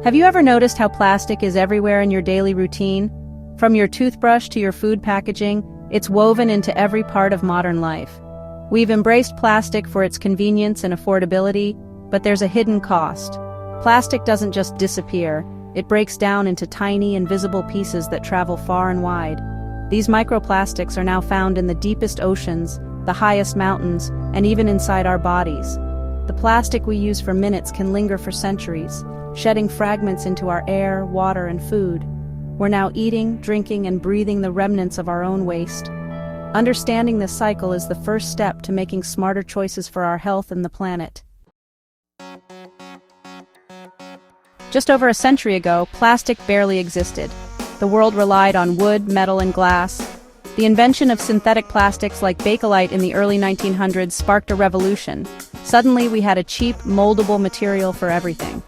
Have you ever noticed how plastic is everywhere in your daily routine? From your toothbrush to your food packaging, it's woven into every part of modern life. We've embraced plastic for its convenience and affordability, but there's a hidden cost. Plastic doesn't just disappear, it breaks down into tiny, invisible pieces that travel far and wide. These microplastics are now found in the deepest oceans, the highest mountains, and even inside our bodies. The plastic we use for minutes can linger for centuries, shedding fragments into our air, water, and food. We're now eating, drinking, and breathing the remnants of our own waste. Understanding this cycle is the first step to making smarter choices for our health and the planet. Just over a century ago, plastic barely existed. The world relied on wood, metal, and glass. The invention of synthetic plastics like Bakelite in the early 1900s sparked a revolution. Suddenly, we had a cheap, moldable material for everything.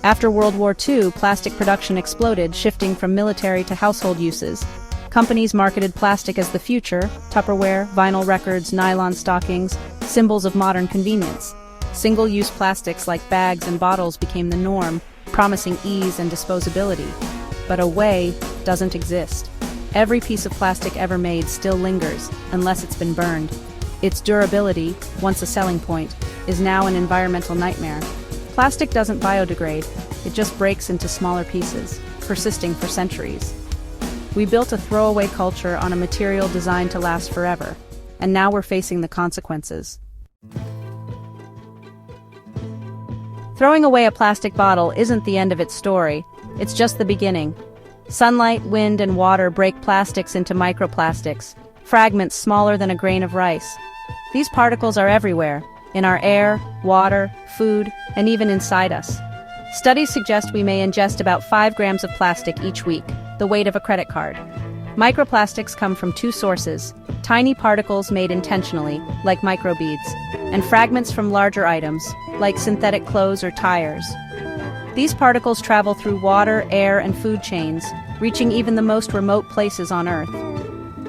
After World War II, plastic production exploded, shifting from military to household uses. Companies marketed plastic as the future: Tupperware, vinyl records, nylon stockings, symbols of modern convenience. Single-use plastics like bags and bottles became the norm, promising ease and disposability. But a way doesn't exist. Every piece of plastic ever made still lingers, unless it's been burned. Its durability, once a selling point, is now an environmental nightmare. Plastic doesn't biodegrade, it just breaks into smaller pieces, persisting for centuries. We built a throwaway culture on a material designed to last forever, and now we're facing the consequences. Throwing away a plastic bottle isn't the end of its story, it's just the beginning. Sunlight, wind, and water break plastics into microplastics, fragments smaller than a grain of rice. These particles are everywhere, in our air, water, food, and even inside us. Studies suggest we may ingest about 5 grams of plastic each week, the weight of a credit card. Microplastics come from 2 sources: tiny particles made intentionally, like microbeads, and fragments from larger items, like synthetic clothes or tires. These particles travel through water, air, and food chains, reaching even the most remote places on Earth.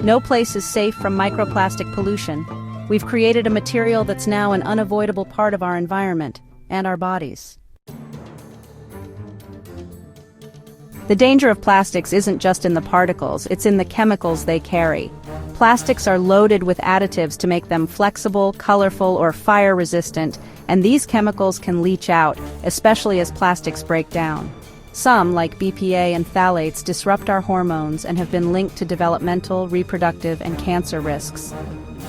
No place is safe from microplastic pollution. We've created a material that's now an unavoidable part of our environment and our bodies. The danger of plastics isn't just in the particles, it's in the chemicals they carry. Plastics are loaded with additives to make them flexible, colorful, or fire-resistant, and these chemicals can leach out, especially as plastics break down. Some, like BPA and phthalates, disrupt our hormones and have been linked to developmental, reproductive, and cancer risks.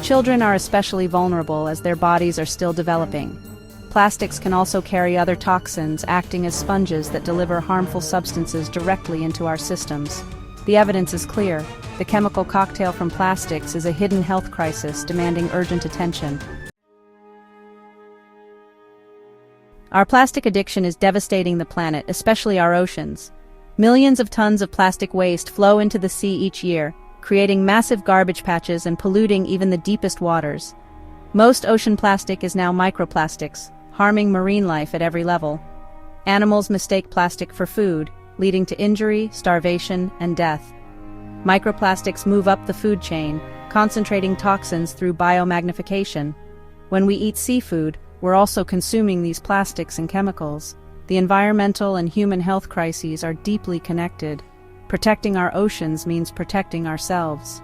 Children are especially vulnerable as their bodies are still developing. Plastics can also carry other toxins, acting as sponges that deliver harmful substances directly into our systems. The evidence is clear. The chemical cocktail from plastics is a hidden health crisis demanding urgent attention. Our plastic addiction is devastating the planet, especially our oceans. Millions of tons of plastic waste flow into the sea each year, creating massive garbage patches and polluting even the deepest waters. Most ocean plastic is now microplastics, harming marine life at every level. Animals mistake plastic for food, leading to injury, starvation, and death. Microplastics move up the food chain, concentrating toxins through biomagnification. When we eat seafood, we're also consuming these plastics and chemicals. The environmental and human health crises are deeply connected. Protecting our oceans means protecting ourselves.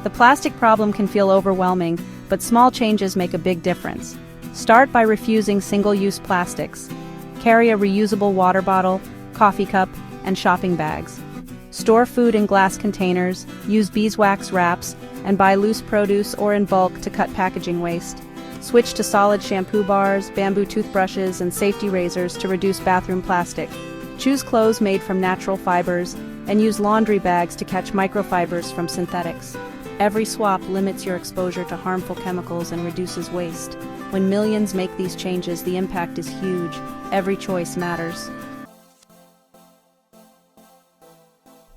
The plastic problem can feel overwhelming, but small changes make a big difference. Start by refusing single-use plastics. Carry a reusable water bottle, coffee cup, and shopping bags. Store food in glass containers, use beeswax wraps, and buy loose produce or in bulk to cut packaging waste. Switch to solid shampoo bars, bamboo toothbrushes, and safety razors to reduce bathroom plastic. Choose clothes made from natural fibers, and use laundry bags to catch microfibers from synthetics. Every swap limits your exposure to harmful chemicals and reduces waste. When millions make these changes, the impact is huge. Every choice matters.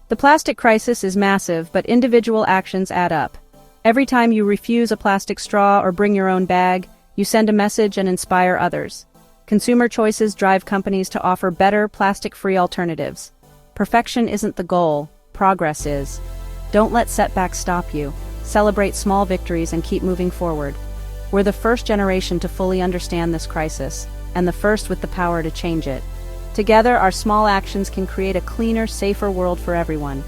The plastic crisis is massive, but individual actions add up. Every time you refuse a plastic straw or bring your own bag, you send a message and inspire others. Consumer choices drive companies to offer better, plastic-free alternatives. Perfection isn't the goal, progress is. Don't let setbacks stop you. Celebrate small victories and keep moving forward. We're the first generation to fully understand this crisis, and the first with the power to change it. Together, our small actions can create a cleaner, safer world for everyone.